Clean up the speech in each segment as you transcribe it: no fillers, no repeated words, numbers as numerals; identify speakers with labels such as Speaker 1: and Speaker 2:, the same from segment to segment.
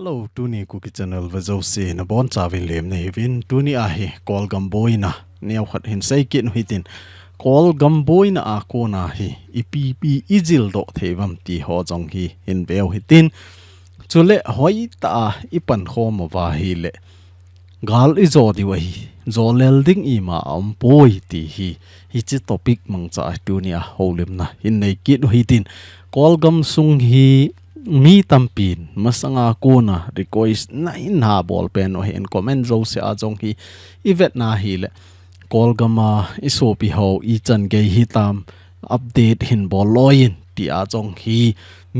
Speaker 1: TALOU tuni cookie channel vazosi na bon chavin lem na hivin tuni ahi Kolgam Boina niaw khat hin sai kin hitin Kolgam Boina Akon ahi ipp Jildoh thevam ti ho jong hi hin beu hitin chule hoi ta ipan khom wa hi le gal izo di wa hi zolel ding ima poi ti hi chi topic mang cha tuni a holim na hin nei kin hitin Kolgam sung hi mi tampin masanga kona request na in ha ball pen o hen comment zo se a jong hi event na hi le Kolgama isopi ho I chan ge hi tam update hin ball loin ti a jong hi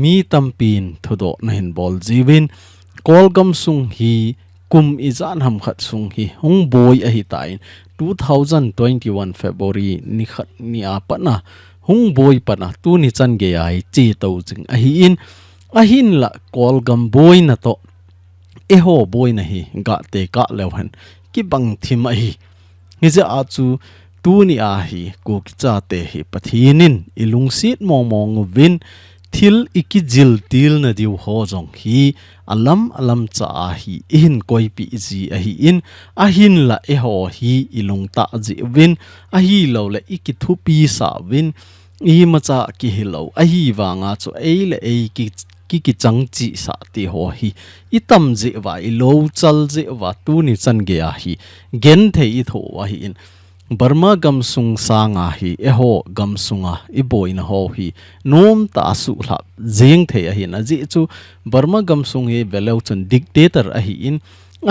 Speaker 1: mi tampin thodo na hin ball jiwin Kolgam sung hi kum izan ham khat sung hi hung boy a hi tain 2021 February ni khat ni a pana hung boy pana tu ni chan ge ai chi to jing a hi in ahin la Kolgam Boina to eho Boina hi ga te ka lewhan ki bang thim a hi hiza achu tu ni a hi ko ki cha te hi pathinin ilung sit mong win Thil iki jil til na diu ho jong hi alam cha a hi in koi pi ji a hi in ahin la eho hi ilung ta ji win a hi lo le iki thu pi sa win I macha ki hilo a hi wanga chu ei le ei ki chang chi sa ti ho hi itam ji wa I lo chal ji wa tu ni chan ge a hi gen the I tho wa hi in Burma gam sung sanga hi eho gam sunga I boina ho hi nom ta su la jeng the a hi na ji chu Burma gam sung he velo chun dictator a hi in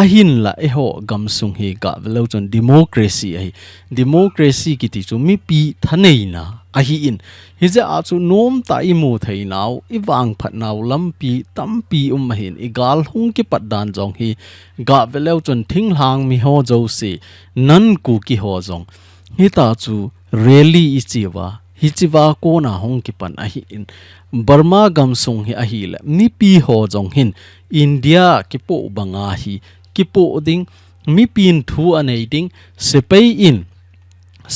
Speaker 1: ahin la eho gam sung he ga velo chun democracy a hi democracy ki ti chu mi pi thanei na ahi in hiza achu nom ta imu thei naw iwang phat naw lampi tampi hin igal hung ki pat dan jong hi ga velo chon thing hlang mi ho jo se nan ku ki ho jong hi ta chu rally ichiwa hichiwa ko na hong ki pan ahi in Burma gam sung hi ahi le ni pi ho jong hin India ki po banga hi ki po ding mi pin thu anei ding sepei in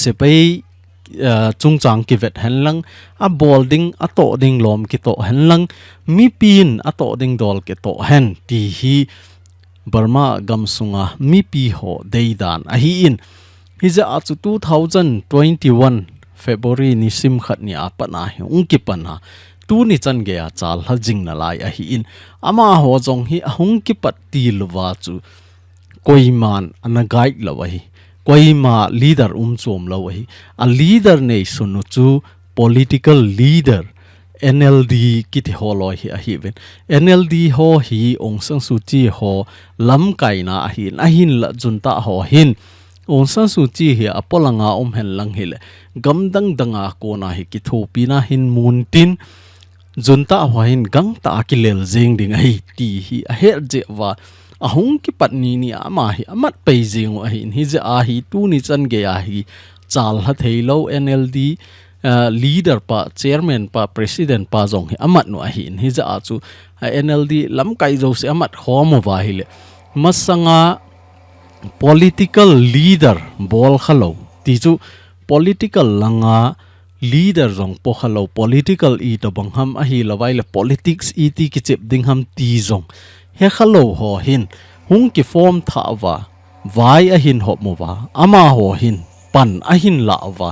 Speaker 1: sepei chung chang ki vet hen lang a bolding a to ding lom ki to hen lang mi pin a to ding dol ki to hen ti hi Burma gam sunga mi pi ho deidan a hi in hi za chu 2021 February ni sim khat ni apana hi ungki pana tu ni chan ge a chal hal jing na lai a hi in ama ho jong hi hung ki pat ti lwa chu koiman ana guide lawahi koima leader chom lawahi a leader nei sunu chu political leader NLD kiti holoi hi a hi ven NLD ho hi ong sang su chi ho lam kai na a hin la junta ho hin ong sang su chi hi apolanga hen lang hi le gamdang danga ko na hi ki thopi na hin mun tin junta ho hin gang ta ki lel jeng ding ai ti hi a her je wa ahung ki patni ni ama hi amat pei jing wa hi hi ja a hi tu ni chan ge a hi chal ha theilo NLD leader pa chairman pa president pa jong hi amat no a hi hi ja a chu NLD lam kai jo se amat khom wa hi le masanga political leader bol khalo ti chu political langa leader jong po khalo political I to bang ham a hi lawai le politics I ti ki chep ding ham ti jong he khalo ho hin hung ki form tha wa vai a hin hop mo wa ama ho hin pan a hin la wa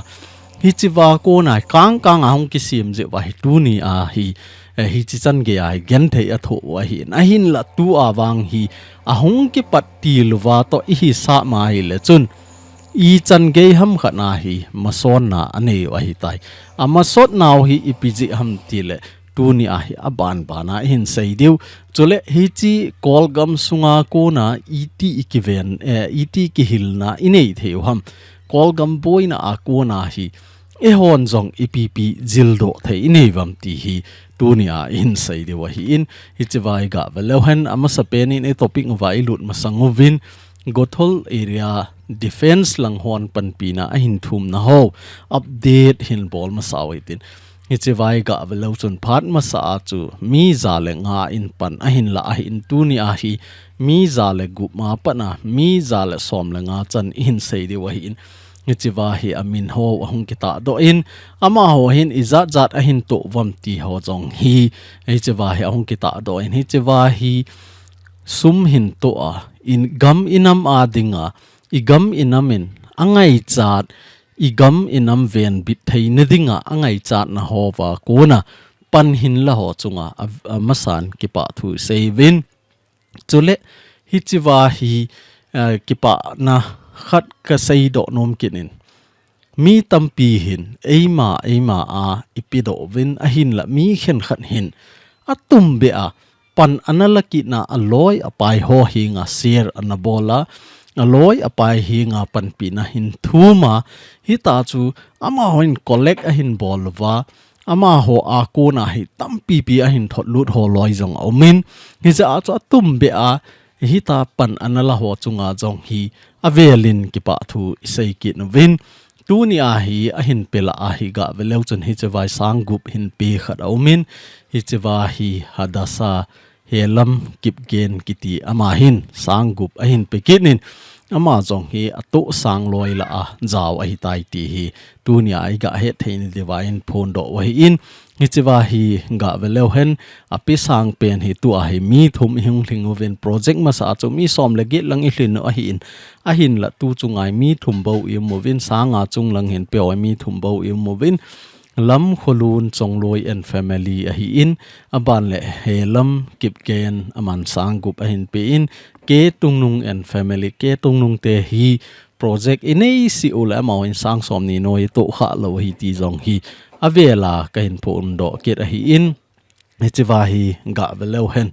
Speaker 1: hi chi wa ko na kang a hung ki sim je wa hi tu ni a hi hi chi chan ge ai gen thei a tho wa hi a hin la tu a wang hi a hung ki pat ti luwa to I hi sa ma hi le chun I chan ge ham khana hi mason na ane wa hi tai ama sot naw hi ipiji ham ti le tu ni a hi aban bana hin sei deu chole hi chi Kolgam sunga ko na iti ikiven iti ki hilna inei theu ham Kolgam Boina a ko na hi e hon jong ipp Jildoh thei inei wam ti hi tu ni a in sei deu hi in hi chi vai ga velohen ama sapen in e topic vai lut masangovin Gothol area defense lang hon panpina a hin thum na ho update hin bol masawaitin hiche vai ga velo chun phat ma sa chu mi za le nga in pan a hin la a hin tu ni a hi mi za le gu ma pana mi za le som le nga chan in sei de wa hin hiche wa hi amin ho hung kita do in ama ho hin izat zat a hin to wam ti ho jong hi hiche wa hi hung kita do in hiche wa hi sum hin to a in gam inam a dinga I gam inamin angai chat I gam inam ven bit thei na dinga angai chat na hova kona pan hin la ho chunga masan ki pa thu sevin chule hi chiwa hi ki pa na khat ka sei do nom kinin mi tampi hin eima a ipido vin a hin la mi khen khat hin atum be a pan analaki na aloi apai ho hi nga sir anabola aloi apai hi nga pan pi na hin thuma hi ta chu ama hoin collect a hin bolwa ama ho a ko na hi tampi pi a hin thot lut ho loi jong omin hi za chu atum be a hi ta pan anala ho chunga jong hi avelin ki pa thu sei ki no vin tu ni a hi a hin pela a hi ga veleu chun hi chawai sang gup hin pi khat omin hi chawa hi hadasa helam kip gen kiti ama hin sang gup a hin pekinin ama jong hi atu sang loi la a jaw a hi tai ti hi tu ni ai ga he thein divine phone do wa hi in hi chawa hi ga veleu hen api sang pen hi tu a hi mi thum hing hling ven project ma sa chu mi som le ge lang I hlin no a hi in a hin la tu chungai mi thum bo I movin sanga chung lang hin pe mi thum bo I movin lam khulun chongloi and family a hi in aban le helam kip gen aman sang gup a hin pe in ke tungnung and family ke tungnung te hi project inei si ula ma in sang som ni noi to kha lo hi ti jong hi avela ka hin pon do ke a hi in chiwa hi ga veleu hen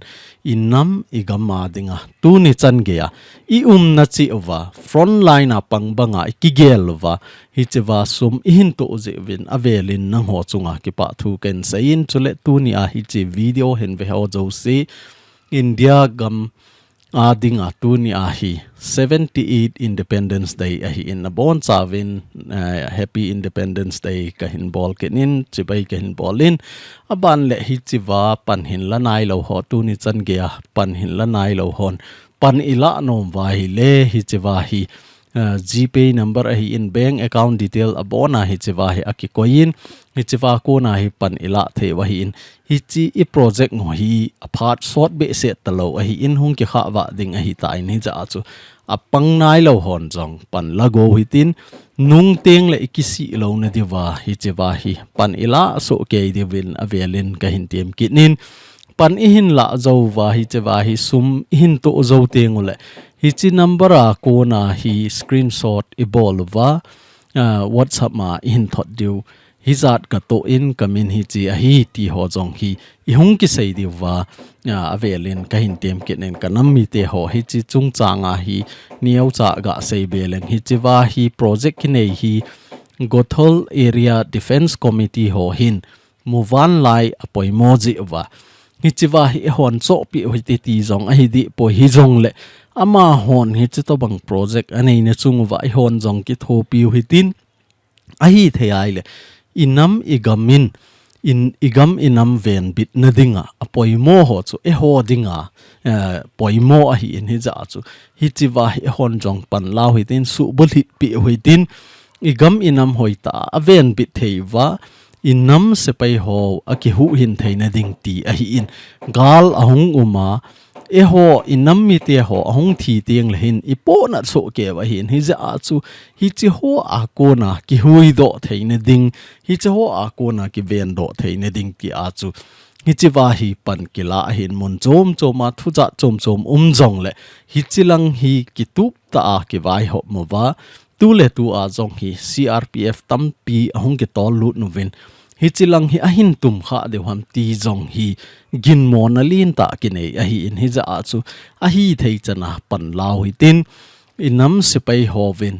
Speaker 1: inam igama dinga tu ni chan ge a I na chi over front line a pangbanga ikigel wa hi chiwa sum in to je win avelin nang ho chunga ki pa thu ken sein chule tu ni a hi chi video hen ve ho jo se India gam dinga tu ni a hi 78 Independence Day a hi in a bon chawin Happy Independence Day ka hin bol kenin chibai ka hin bolin aban le hi chiwa pan hin lanai lo ho tu ni chan ge a pan hin lanai lo hon pan ila nom wa hi le hi chiwa hi GPay number a hi in bank account detail abona hi chiwa hi akikoin hi chiwa ko na hi pan ila the wa hi in hi chi I project ngo hi apart short be se talo a hi in hung ki kha wa ding a hi ta in hi ja chu apang nai lo hon jong pan lago hi tin nung teng le ikisi lo na diwa hi chiwa hi pan ila so ke divin avelin ka hin tem kinin pan ihin la zo wa hi chiwa hi sum hin to zo teng le hi chi number a ko na hi screenshot I bolwa WhatsApp ma in thot diu hizat ka to in kamin hi chi a hi ti ho jong hi I hung ki sei diwa avelin ka hin tem kinen kanam MITE ho hi chi chung changa hi niau cha ga sei beleng hi chiwa hi project ki nei hi Gothol Area Defense Committee ho hin muwan lai apoi moji wa hi chiwa hi hon cho pi hi ti jong a hi di po hi jong le ama hon hi chi to bang project anei ne chung wa I hon jong ki tho pi hi tin a hi the ai le inam igamin in igam inam ven bit na dinga apoi mo ho chu e ho dinga poi mo a hi in hi ja chu hi chiwa hi hon jong pan lao hi tin su bul hit pi hi tin igam inam hoita aven bit theiwa inam se pai ho aki hu hin theina ding ti a hi in gal ahung uma e ho inam MITE ho ahung thi tiang le hin ipo na so ke wa hin hi ja chu hi chi ho a ko na ki hui do theina ding hi chi ho a ko na ki ven do theina ding ti a chu hi chi wa hi pan kila hin mun chom choma thu ja chom chom jong le hi chilang hi ki tup ta a ki vai ho mo wa tu le tu a jong hi CRPF tampi ahung ki tol lut nu vin hi chilang hi ahin tum kha de ham ti jong hi gin monalin ta ki nei a hi in hi ja chu a hi thei chana pan lao hi tin inam sipai hovin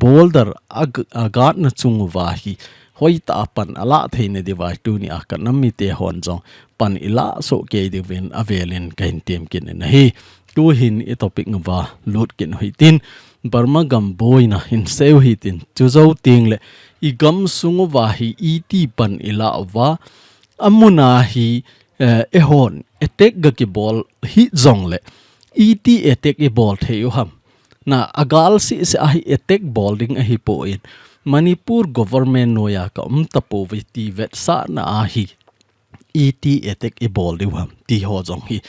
Speaker 1: boulder agat na chung wa hi hoi ta pan ala theine device tu ni akanam MITE hon jong pan ila so ke divin avelin kain tem kin na hi tu hin e topic ngwa lut kin hoi tin Burma gam boina hin seu hi tin chu zo ting le I gam sungu wa hi ET pan ila wa amuna hi hon attack ga ki ball hi zong le ET attack e ball theu ham na agal si se a hi attack bowling a hi po in Manipur government noya ka tapo vi ti vet sa na a hi ET attack e ball de ham ti ho jong hi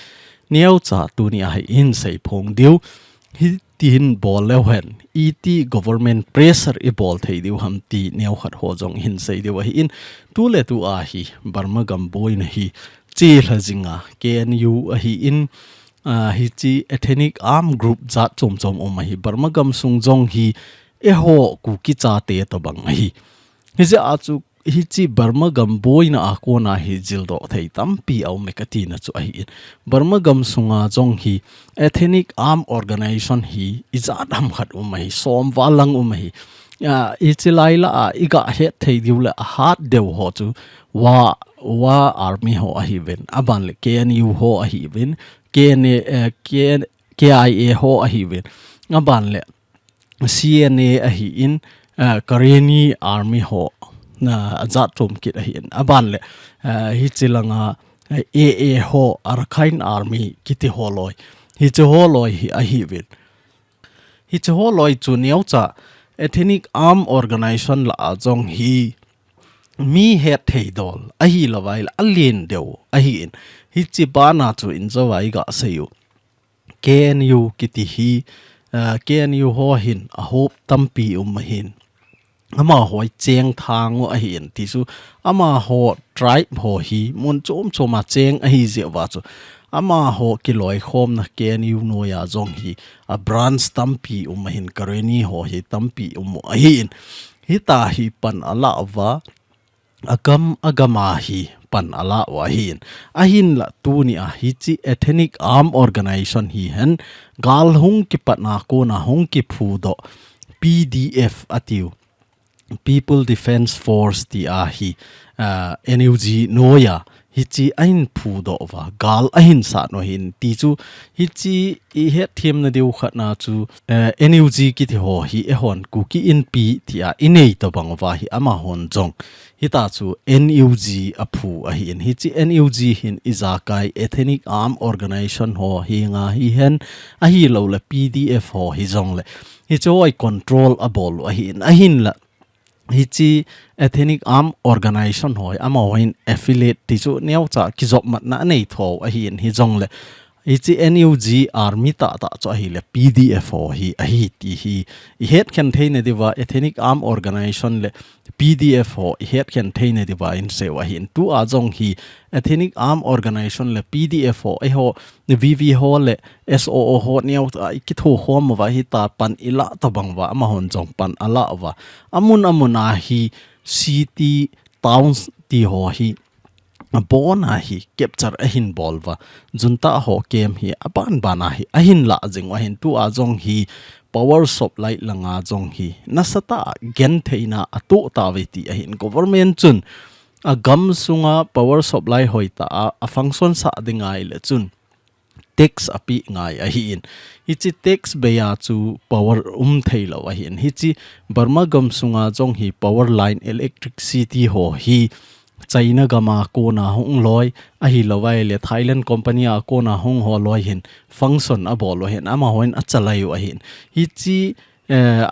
Speaker 1: neo cha tu ni a in sei phong diu hi tin bol le hen et government pressure e bol thei diu ham ti neo khat ho jong hin sei diu hi in tu le tu a hi Burma gam boina hi chi la jinga KNU a hi in hi chi ethnic arm group za chom chom hi Burma gam sung jong hi e ho ku ki cha te to bang hi hi ja a chu hi chi Burma gam boina Akon hi Jildoh Thei Tampi au mekati na chu hi Burma gam sunga jong hi ethnic arm organization hi izat ham khat hi som walang hi ichilaila iga het thei diula hat deu ho chu wa army ho hi ven aban le KNU ho hi ven KIA ho hi ven aban le CNA hi in Kareni army ho na azat tom kit hi in aban le hi chilanga AA ho Arkhain army kiti holoi hi che holoi hi ven hi che holoi chu neu cha ethnic arm organization la jong hi mi het thei dol a hi lawai alien deu a hi in hi chi bana chu in zawai ga sayu KNU kiti hi KNU ho hin a hop tampi hin ama hoi cheng thang a hin ti su ama ho tribe ho hi mun chom choma cheng a hi je wa chu ama ho kiloi khom na KNU no ya jong hi a branch tampi hin kareni ho hi tampi hin hi ta hi pan ala wa agama hi pan ala wa hin ahin la tu ni a hi chi ethnic arm organization hi hen gal hung ki patna ko na hung ki phu do PDF atiu People Defense Force ti a hi NUG noya hi chi ain phu do wa gal ahin sa no hin ti chu hi chi I het thiam na deu khatna chu NUG ki thi ho hi e hon ku ki in pi ti a inei to bang wa hi ama hon jong hi ta chu NUG a phu a hi in hi chi NUG hin izakai ethnic arm organization ho hi nga hi hen a hi lo la PDF ho hi jong le hi choi control a bol a hi in a hin la hi chi ethnic arm organization hoi ama hoin affiliate ti chu neu cha ki job mat na nei tho a hi in hi jong le hi chi NUG army ta cho hi le PDF ho hi a hi ti hi het khan thein diwa ethnic arm organization le PDF ho het khan thein diwa in se wa hin tu a jong hi ethnic arm organization le PDF ho e ho VV ho le SOO ho neu ki tho khom wa hi ta pan ila ta bang wa ama hon jong pan ala wa amuna hi city towns ti ho hi Boina hi capture ahin bolwa junta ho kem hi apan bana hi ahin la jingwa hin tu a jong hi power supply langa jong hi nasata gen theina atu taweti ahin government chun a gam sunga power supply hoita a function sa dingai le chun tax api ngai a hi in hi chi tax beya chu power theilo a hi in hi chi Burma gam sunga jong hi power line electricity ho hi China gama ko na hong loi a hi lawai le Thailand company a ko na hong ho loi hin function a bol hin ama hoin a chalai a hin hi chi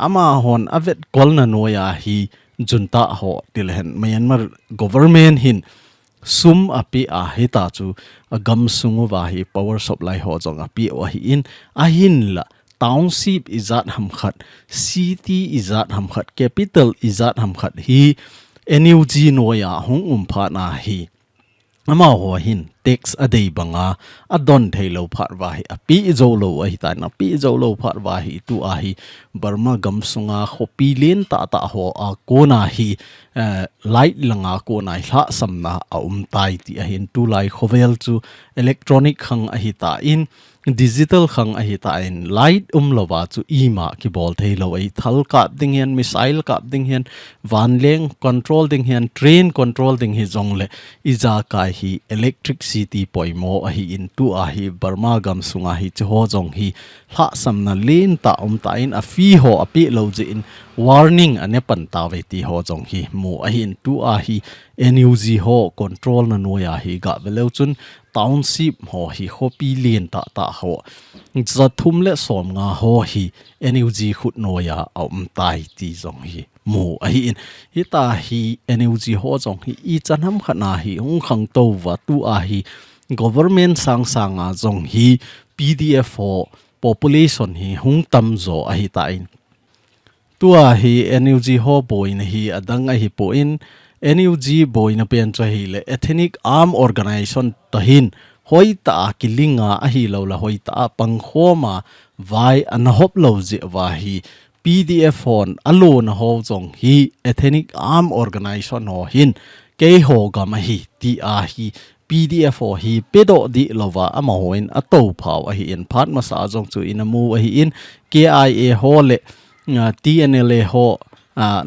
Speaker 1: ama hon avet kol na noya hi junta ho til hen Myanmar government hin sum api a hita chu a gam sungu wa hi power supply ho jong api o hi in a hin la township izat ham khat city izat ham khat capital izat ham khat hi NUG noya hong pha na hi ama ho hin tax adei banga adon thailo phat wa hi api zo lo a hi ta na pi zo lo phat wa hi tu a hi Burma gam sunga khopi len ta ho a ko na hi light langa ko na hla samna a tai ti a hin tu lai khovel chu electronic khang a hi ta in digital khang a hi ta in light lowa chu ima ki bol thailo ai thal ka ding hian missile ka ding hian van leng control ding hian train control ding hi jong le iza kai hi electricity poimo a hi in tu a hi Burma gam sunga hi cho jong hi hla samna len ta ta in a fi ho api lo je in warning ane pan ta ve ti ho jong hi mu a hin tu a hi NUG ho control na noya hi ga velo chun township ho hi khopi len ta ho zathum le som nga ho hi NUG khut noya tai ti jong hi mu a hi in hi ta hi NUG ho jong hi I chanham khana hi hung khang to wa tu a hi government sang a zong hi PDF ho population hi hung tam zo a hi ta in tua hi NUG ho boina hi adang a hi po in NUG boina pen cho hi le ethnic arm organization tahin hoi ta kilinga a hi lo la hoi ta pang khoma vai an hop lo je wa hi PDF hon alone ho zong hi ethnic arm organization ho hin KHOGAM hi ti a hi PDF ho hi pedo di lova ama hoin ato phau a hi in phat ma sa zong chu in amu a hi in KIA ho le TNLA ho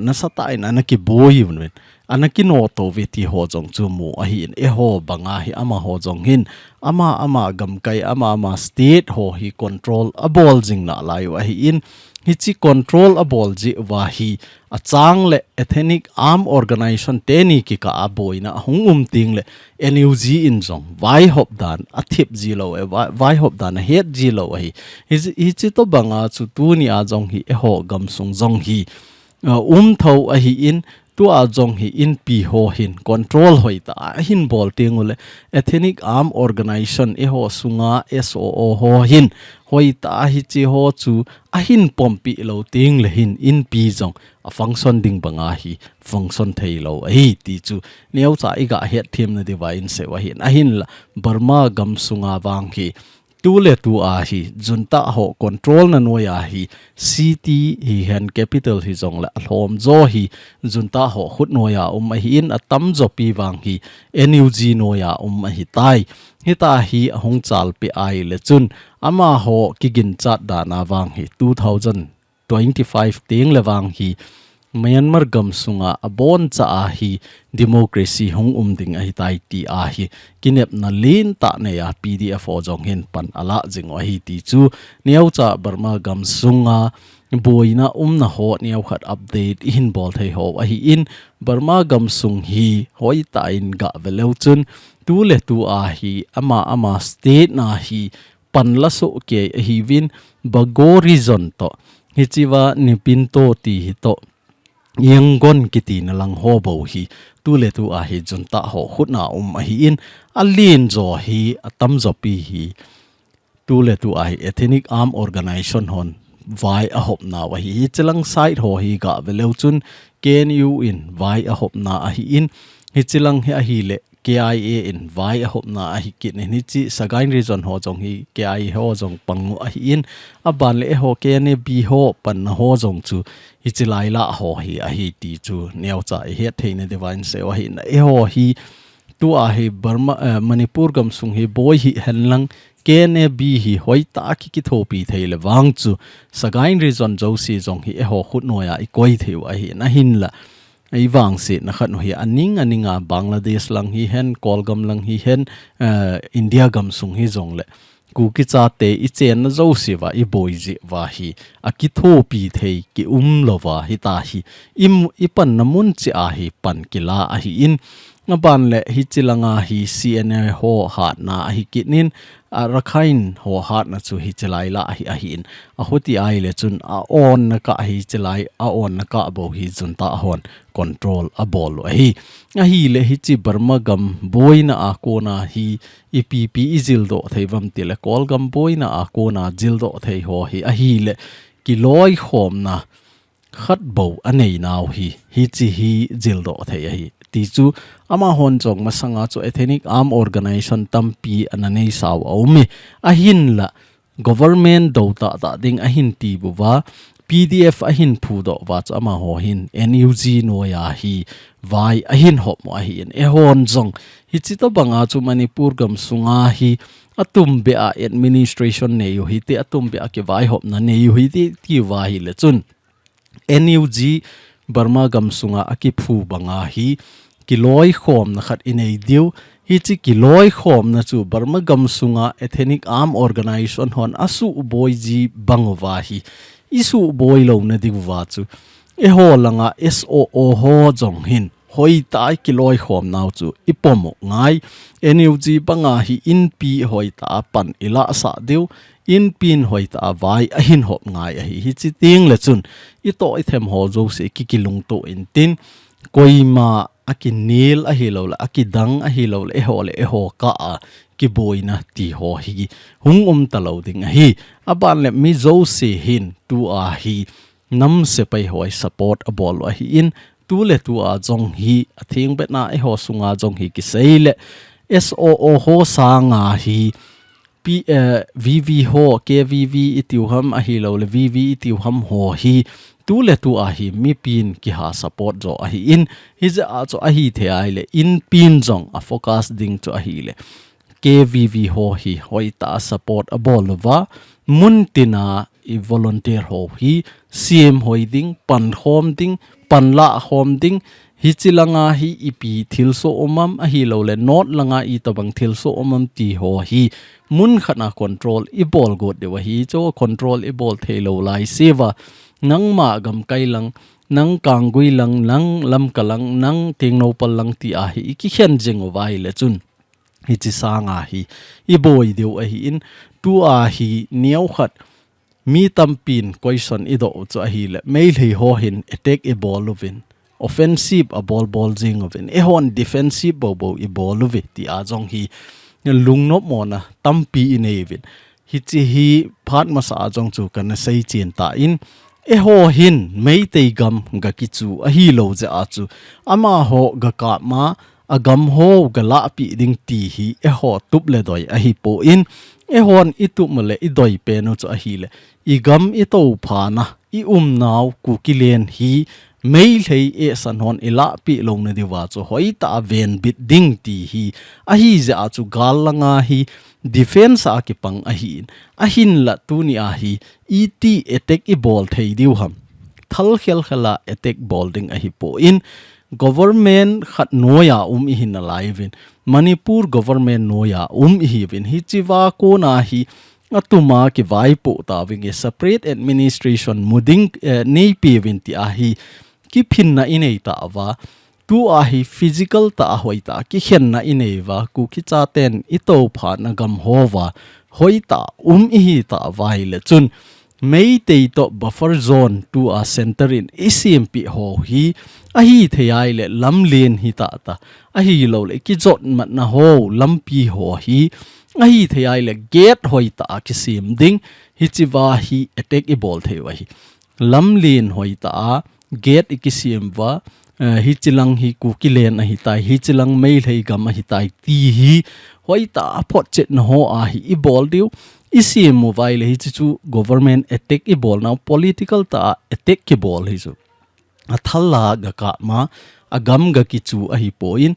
Speaker 1: nasata in anaki boy yun anaki no to veti ho jong chu mu a hi in e ho banga hi ama ho jong hin ama gam kai ama state ho hi control a bol jing na lai wa hi in hi chi control a bol ji wa hi a chang le ethnic arm organization te ni ki ka a boina hungum ting le NUG in jong vai hop dan a thip ji lo e vai hop dan a het ji lo hi chi to banga chu tu ni a jong hi e ho gam sung jong hi tho a hi in tu a jong hi in pi ho hin control hoi ta hin bol tingule ethnic arm organization e ho sunga SOO ho hin hoi ta hi chi ho chu a hin pompi lo ting le hin in pi jong a function ding banga hi function thei lo hi ti chu neu cha iga het thim na divine se wa hin a hin la Burma gam sunga wang hi tu le tu a hi junta ho control na no ya hi city hi hen capital hi jong la LHOM zo hi junta ho khut no ya hi in atam zo pi wang hi NUG no ya hi tai hita hi hong chal pe ai le chun ama ho kigin chat da na wang hi 2025 ting le wang hi Myanmar gam sunga abon cha a hi democracy hong ding a hi tai ti a hi kinep na lin ta ne ya PDF o jong hin pan ala jing o hi ti chu niau cha Burma gam sunga boina na ho niau khat update in bol thei ho a hi in Burma gam sung hi hoi ta in ga veleu chun tu le tu a hi ama state na hi pan la so ke hi win bago reason to hi chiwa ni pinto ti hi to Yangon kiti na lang ho bo hi tu le tu a hi junta ho khut na a hi in alin zo hi atam zo pi hi tu le tu a hi ethnic arm organization hon vai a hop na wa hi chilang side ho hi ga veleu chun KNU in vai a hop na a hi in hi chilang he a hi le KIA in vai a hop na a hi kit ni chi sagain region ho jong hi KIA ho jong pangu a hi in a ban le ho KNB ho pan na ho jong chu hi chilai la ho hi a hi ti chu neu cha he thein divine se wa hi na e ho hi tu a hi Burma Manipur gam sung hi boy hi henlang KNB hi hoi ta ki thopi theile wang chu sagain region jo si jong hi e ho khut no ya i koi theu a hi na hin la ai wang se na khat no hi aninga Bangladesh lang hi hen Kolgam lang hi hen India gam sung hi jong le ku ki cha te I chen na zo si wa I boy ji wa hi a ki thopi thei ki lo wa hi ta hi I pan na mun chi a hi pan ki la a hi in nga ban le hi chilanga hi CNA ho hat na hi kinin rakhain ho hat na chu hi chelai la hi a hin a hoti ai le chun a on na ka hi chelai a on na ka bo hi chun ta hon control a bol hi a hi le hi chi Burma gam boina a ko na hi EPP Jildoh theivam ti le Kolgam boina a ko na Jildoh thei ho hi a hi le ki loi khom na khat bo anei naw hi chi hi Jildoh thei hi ti chu ama hon chong masanga chu ethnic arm organization Tampi ananei saw awmi ahin la government do ta ding ahin ti buwa PDF ahin phu do wa chu ama ho hin NUG no ya hi vai ahin hop mo ahin e hon jong hi chi to banga chu Manipur gam sunga hi atum be a administration ne yu hi te atum be a ke vai hop na ne yu hi ti wa hi le chun NUG Burma gam sunga aki phu banga hi kiloi khom na khat inei diu hi chi kiloi khom na chu Burma gam sunga ethnic arm organization hon asu boy ji bangwa hi isu boy lo na diwa chu e ho langa SOO ho jong hin hoi tai kiloi khom naw chu ipomo ngai NUG banga hi in pi hoi ta pan ila sa diu in pin hoi ta vai a hin hop ngai a hi chi ting le chun I to I them ho zo se ki kilung to in tin koima aki nil a hi lo la aki dang a hi lo le ho ka a ki boina ti HOHI hung talo ding hi aban le mi zo se hin tu a hi nam se pai hoi support a bol a hi in tu le tu a jong hi a thing bet na e ho sunga jong hi ki seile SOO ho sanga hi VV ho KVV itiu ham a hi lo le VV itiu ham ho hi tu le tu a hi mi pin ki ha support zo a hi in hi za a zo a hi the ai le in pin jong a focus ding to a hi le KVV ho hi hoi ta support a bol wa muntina i volunteer ho hi CM hoi ding pan khom ding pan la khom ding hi chilanga hi ipi thil so omam a hi lo le not langa i tabang thil so omam ti ho hi mun khana control i bol go de wa hi cho control i bol thelo lai seva nang ma gam kai lang nang kangui lang nang lam kalang nang ting no pal lang ti a hi ki khen jeng vai le chun hi chi sanga hi i boy deu a hi in tu a hi niau khat mi tampin question i do cho a hi le mail hi ho hin attack i bol lovin offensive a bol jing ovin e hon defensive bo i bol lovi ti a jong hi lungnop mona tampi in evin hi chi hi phat ma sa jong chu kan sei chin ta in e ho hin mei te gam ga ki chu a hi lo je a chu ama ho ga ka ma agam ho ga la pi ding ti hi e ho tup le doi a hi po in e hon i tu male i doi pe no chu a hi le i gam i to pha na i naw ku kilen hi mail hei e san hon ila pi long na diwa chu hoi ta ven bit ding ti hi a hi za chu gal langa hi defense a ki pang a hin la tu ni a hi et attack i bol thei diu ham thal khel khala attack bol ding a hi po in government khat noya i hin alive in Manipur government noya i hi vin hi chiwa ko na hi atuma ki vai po ta wing a separate administration muding nei pi vin ti a hi ki phin na inei ta wa tu a hi physical ta hoi ta ki khen na inei wa ku ki cha ten i to pha na gam ho wa hoi ta i hi ta vai le chun mei te to buffer zone tu a center in ICMP ho hi a hi thei le lam len hi ta a hi lo le ki jot mat na ho lam pi ho hi a hi thei le gate hoi ta ki sim ding hi chiwa hi attack i bol thei wa hi lam len hoi ta gate ikisim wa hi chilang hi ku kilen a hi tai hi chilang mail hei gam a hi tai ti hi hoi ta phot chet na ho a hi i bol diu isim mobile hi chu government attack i bol now political ta attack ki bol hi chu a thalla ga ka ma agam ga ki chu a hi poin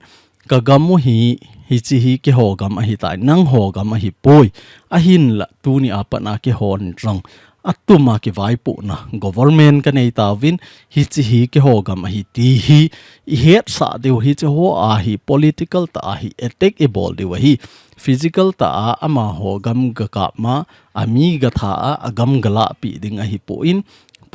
Speaker 1: ka gam hi chi hi ke ho gam a hi tai nang ho gam a hi poi a hin la tu ni apa na ke hon rang atuma ki vai pu na government ka nei ta win hi chi hi ke ho gam hi ti hi I het sa deu hi che ho a hi political ta hi attack e bol deu hi physical ta ama ho gam ga ka ma ami ga tha a gam gala pi ding a hi po in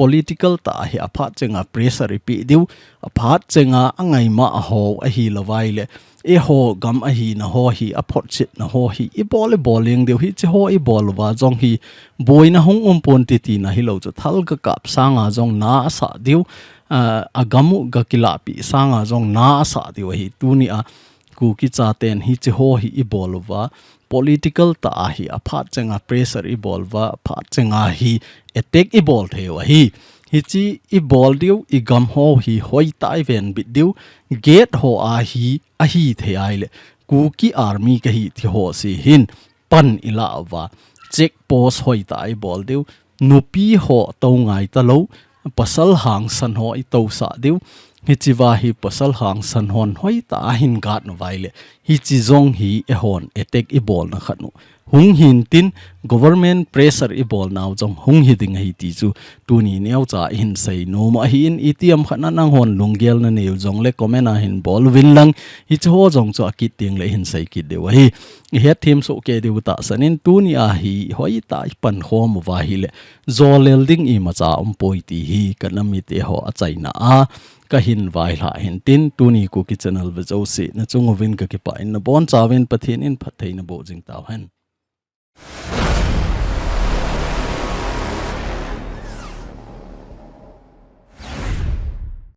Speaker 1: political ta hi aphat chenga pressure pi deu aphat chenga angai ma ho a hi lawai le e ho gam a hi na ho hi aphot chit na ho hi I bowling deu hi che ho I bol wa jong hi boina hung pon ti na hi lo chu thal ka kap sanga jong na sa deu agamu ga kilapi sanga jong na sa deu hi tu ni a ku ki cha ten hi che ho hi I bol wa political ta hi aphat chenga pressure I bol wa aphat chenga hi attack I bol thewa hi hi chi I bol deu I gam ho hi hoi tai ven bit deu gate ho a hi the ai le ku ki army ka hi thi ho si hin pan ila wa check post hoi tai bol deu nupi ho to ngai ta lo pasal hang san ho I to sa deu hi chi wa hi pasal hang san hon hoi ta hin gat no vai le hi chi zong hi e hon attack I bol na khanu hung hin tin government pressure I bol now jong hung hi ding hi ti chu tu ni neu cha hin sei no ma hi in ATM khana nang hon lunggel na neu jong le komena hin bol win lang hi cho jong cho akit ting le hin sei ki de wa hi he team so ke de ta sanin tu ni a hi hoi ta pan khom wa hi le zolel ding I ma cha poi ti hi kanami te ho a chaina a ka hin vai la hin tin tu ni ku ki channel ve zo se na chung win ka ki pa in na bon chawin pathin in phathei na bo jing taw han